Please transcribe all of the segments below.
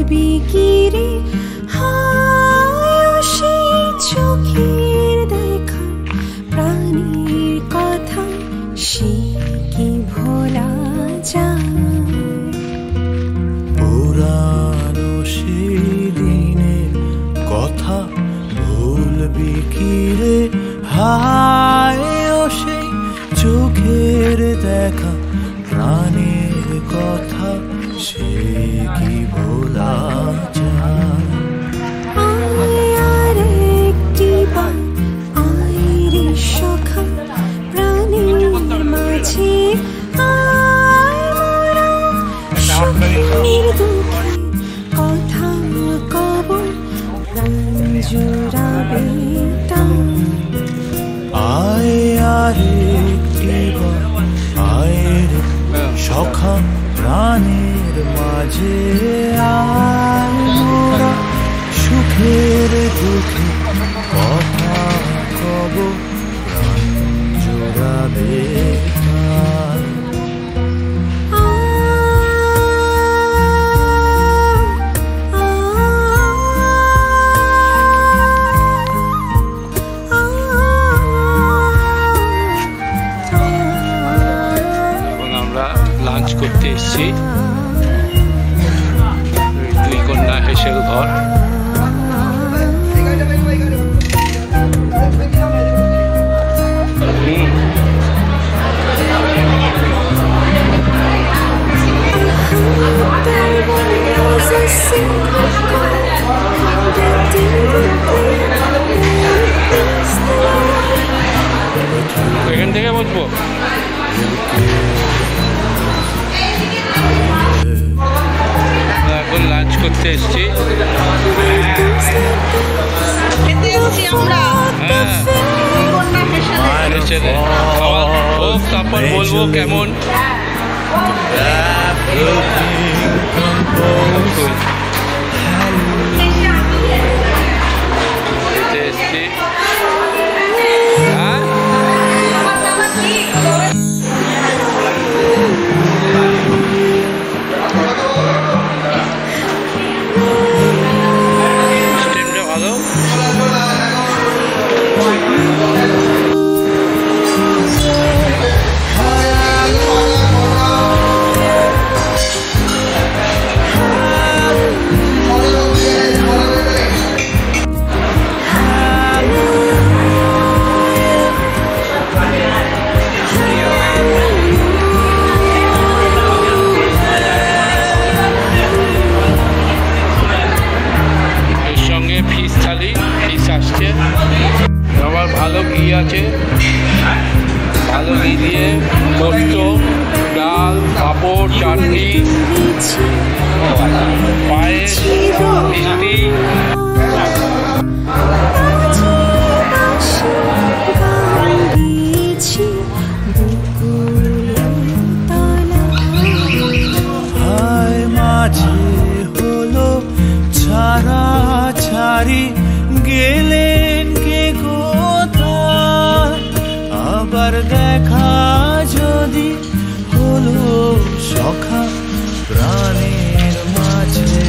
বলবি কি রে হায় সেই চোখের দেখা প্রাণীর কথা সে কি ভোলা যায় পুরানো সেই দিনের কথা ভুলবি কি রে হায় সেই চোখের দেখা প্রাণের কথা সে কি ভোলা যায় আর একটি বার আয় রে সখা প্রাণের মাঝে আয় মোরা স্বপ্নের দুঃখে কথা কব প্রাণ জুড়াবে আয় আর একটি বার আয় রে সখা প্রাণের মাঝে আয় মোরা সুখের দুঃখে কথা কব প্রাণ জোড়াবে লাঞ্চ করতে এসেছি দুই কন্যা হেসেল ঘর এখান থেকে বসবো এখন লাঞ্চ করতে এসেছি খাওয়া হোক তারপর বলবো কেমন এসেছি আমার ভালো ঘি আছে ভালো ঘি দিয়ে পোস্ত ডাল পাঁপড় চাটনি পায়েস মিষ্টি মাঝে হলো ছাড়া ছাড়ি গেলেন কে কোথায় আবার দেখা যদি হলো সখা প্রাণের মাঝে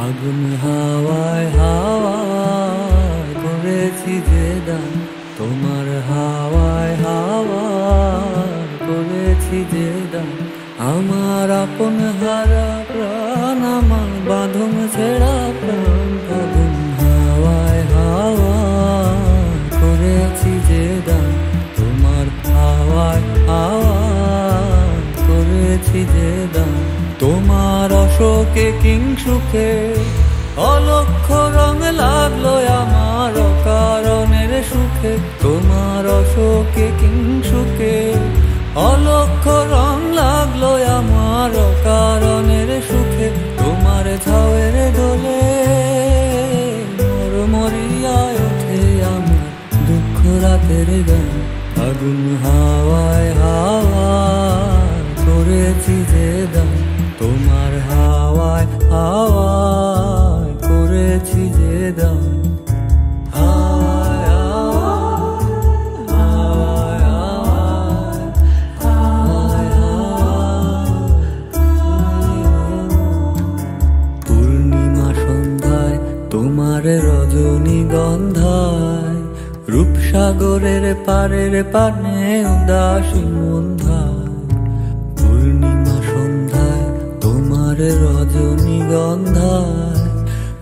আগুন হাওয়ায় হাওয়ায় করেছি যে দান, তোমার হাওয়ায় হাওয়ায় করেছি যে দান। আমার আপন হারা প্রাণ, আমার বাঁধন ছেঁড়া প্রাণ, আগুন হাওয়ায় হাওয়ায় করেছি যে দান, তোমার হাওয়ায় হাওয়ায় করেছি যে দান। তোমার অশোকে কিংসুকে অলক্ষ রং লাগলো আমার অকারণের সুখে, তোমার অশোকে কিংসুকে অলক্ষ রং লাগলো আমার অকারণের সুখে। তোমার ছাওয়ের দোলে মরমরিয়ায় ওঠে আমার দুঃখ রাতের গান। আগুন হাওয়ায় হাওয়ায় করেছি যে দান, তোমার হাওয়ায় হাওয়ায় করেছি যে দান। পূর্ণিমা সন্ধ্যায় তোমার রজনীগন্ধায়, রূপসাগরের পারের পানে উদাসী মন্ধায়। পূর্ণিমা সন্ধ্যায় তোমার রজনীগন্ধায়,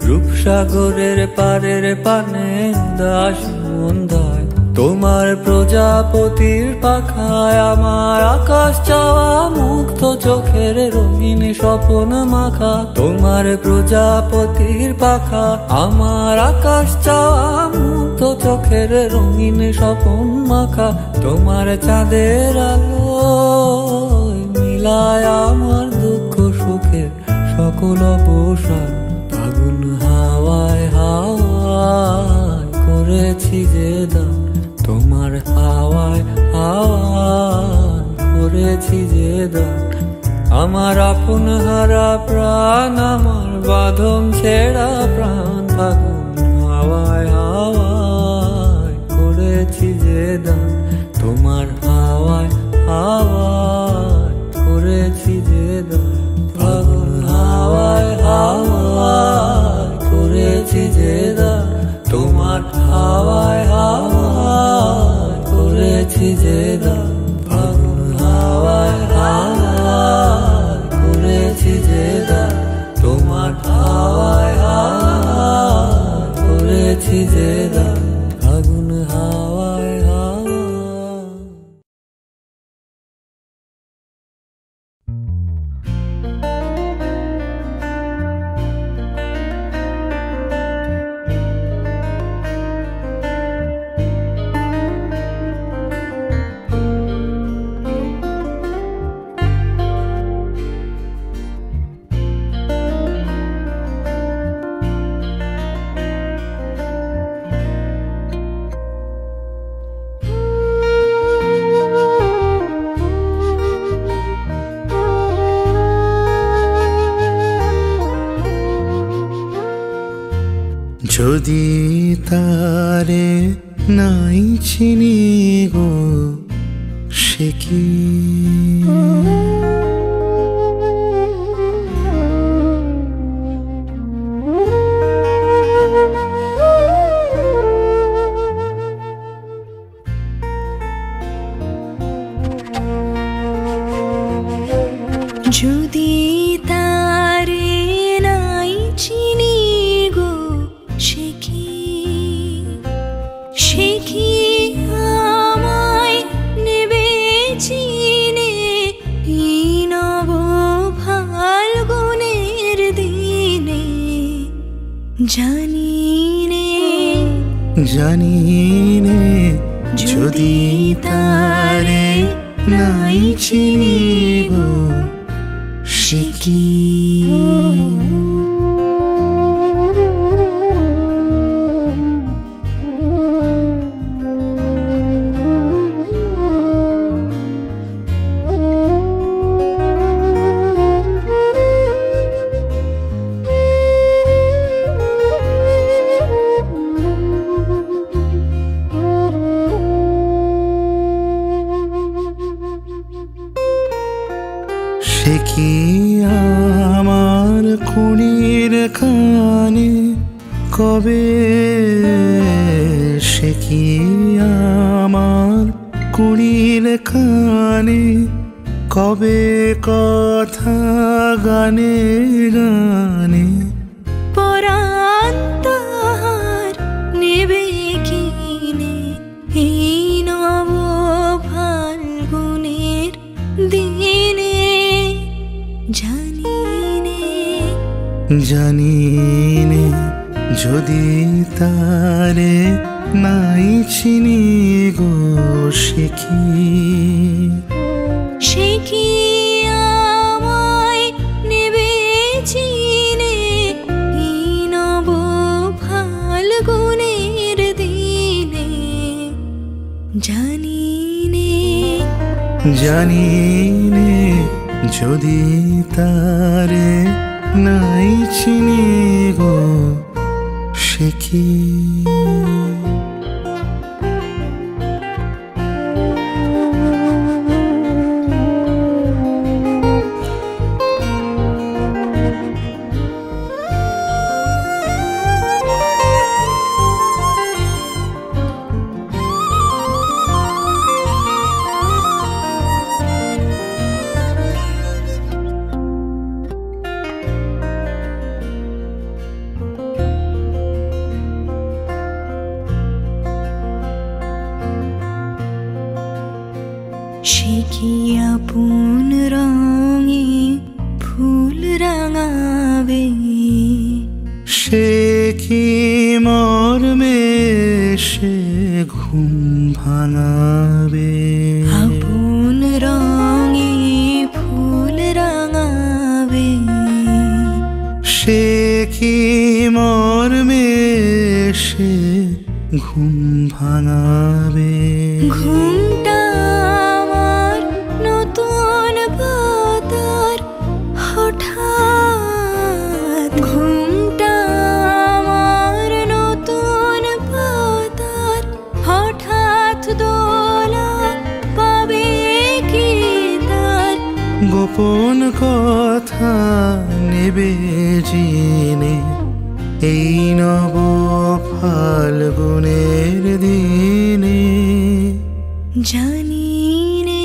রূপসাগরের পারের পানে উদাসী মন্ধায়। তোমার প্রজাপতির পাখায় আমার আকাশ চাওয়া মুক্ত চোখের রঙিন স্বপ্ন মাখা। তোমার প্রজাপতির পাখা আমার আকাশ চাওয়া মুক্ত চোখের রঙিন স্বপ্ন মাখা। তোমার চাঁদের আলো মিলায় আমার দুঃখ সুখের সকল অবসান। আগুন হাওয়ায় হাওয়ায় করেছি যে দান, তোমার হাওয়ায় হাওয়ায় করেছি যে দান। আমার আপন হারা প্রাণ আমার বাঁধন ছেঁড়া প্রাণ ফাগুন হাওয়ায় হাওয়ায় করেছি যে দান তোমার হাওয়ায় হাওয়ায় করেছি যে দান ফাগুন হাওয়ায় হাওয়ায় করেছি যে দান তোমার হাওয়ায় হাওয়ায় করেছি যে দান ফাগুন হাওয়ায় হাওয়ায় করেছি যে দান তোমার হাওয়ায় হাওয়ায় করেছি যে দান ফাগুন হাওয়ায় হাওয়ায়। যদি তারে নাই চিনি গো সে কি যদি তারে নাই চিনি গো সে কি আমায় নেবে চিনে এই নব ফাল্গুনের দিনে জানি নে যদি তারে নাই চিনি গো সে কি সে কি আমার কুড়ির কানে কবে সে কি আমার কুড়ির কানে কবে কথা গানে গানে পরাণ তাহার নেবে কিনে এই নব ফাল্গুনের দিনে জানি নে যদি তারে নাই চিনি গো সে কি আমায় নেবে চিনে এই নব ফাল্গুনের দিনে জানি নে যদি তারে নাই চিনি গো সে কি সে কি আপন রঙে ফুল রাঙাবে সে কি মর্মে সে ঘুম ভাঙাবে আপন রঙে ফুল রাঙাবে সে কি মর্মে সে ঘুম ভাঙাবে ঘুমটা আমার নতুন পাতার এই নব ফাল্গুনের দিনে জানি রে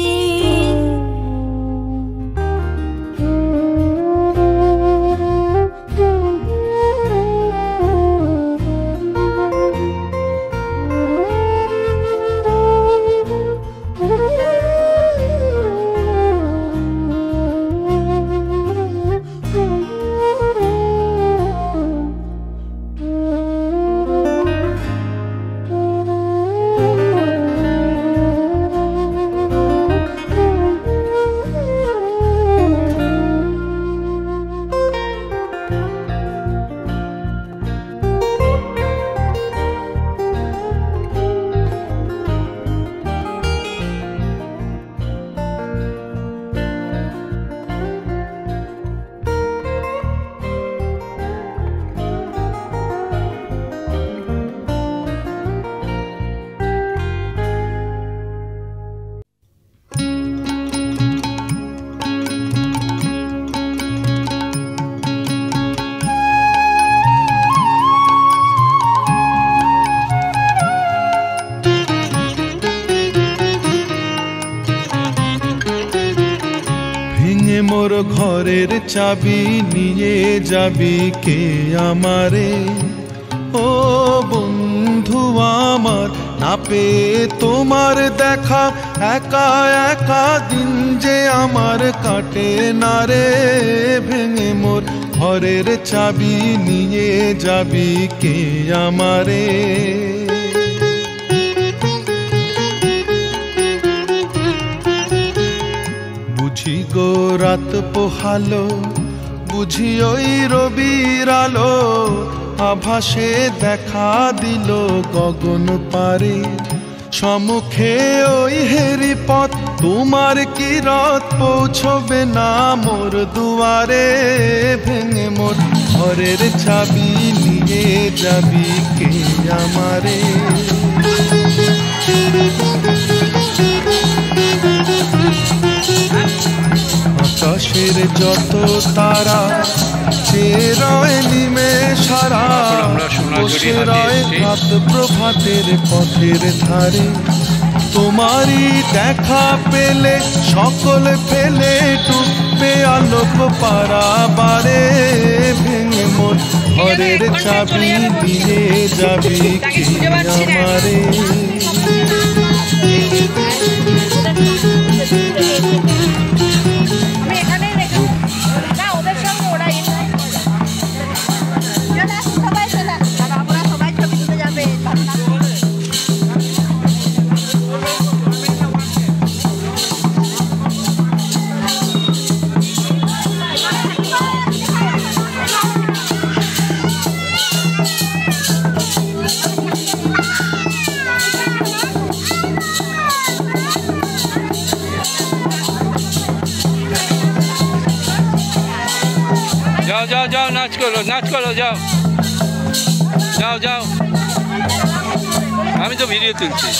মোর ঘরের চাবি নিয়ে যাবি কে আমারে ও বন্ধু আমার না পেয়ে তোমার দেখা একা একা দিন যে আমার কাটে না রে ভেঙে মোর ঘরের চাবি নিয়ে যাবি কে আমারে বুঝি গো রাত পোহালো বুঝি ওই রবির আলো আভাসে দেখা দিল গগন পারে সম্মুখে ওই হেরি পথ তোমার কি রথ পৌঁছবে না মোর দুয়ারে ভেঙে মোর ঘরের চাবি নিয়ে যাবি কে আমারে আকাশের যত তারা রয় নিমে সারা বসে রয় রাত প্রভাতের পথের ধারে তোমারই দেখা পেলে সকল ফেলে ডুববে আলোক পারাবারে ভেঙে মোর ঘরের চাবি দিয়ে যাবি কি আমারে যাও যাও যাও নাচ করো যাও যাও যাও আমি তো ভিডিও তুলছি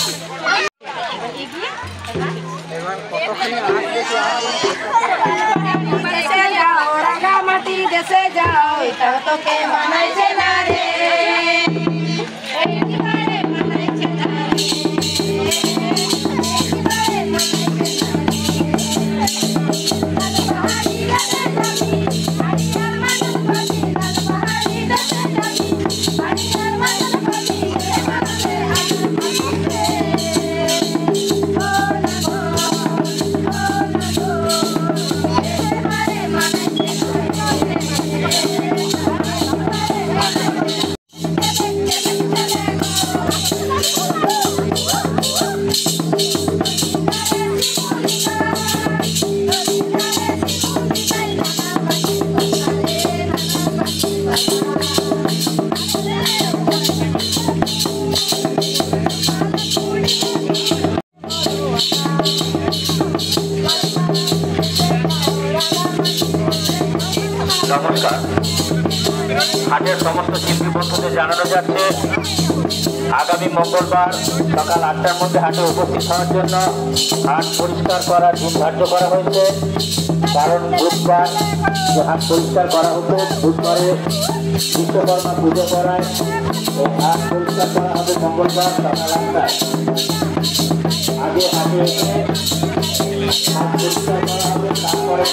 দেশে যাও এটা তোকে মানাইছে না রে হাটের সমস্ত শিল্পী বন্ধুদের জানানো যাচ্ছে আগামী মঙ্গলবার সকাল 8টার মধ্যে হাটে উপস্থিত হওয়ার জন্য হাট পরিষ্কার করার দিন ধার্য করা হয়েছে। কারণ বুধবার যে হাট পরিষ্কার করা হতো, বুধবারে বিশ্বকর্মা পুজো করায় এই হাট পরিষ্কার করা হবে মঙ্গলবার সকাল 8টায়। আগে হাটে এসে হাট পরিষ্কার করা হবে, তারপরে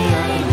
I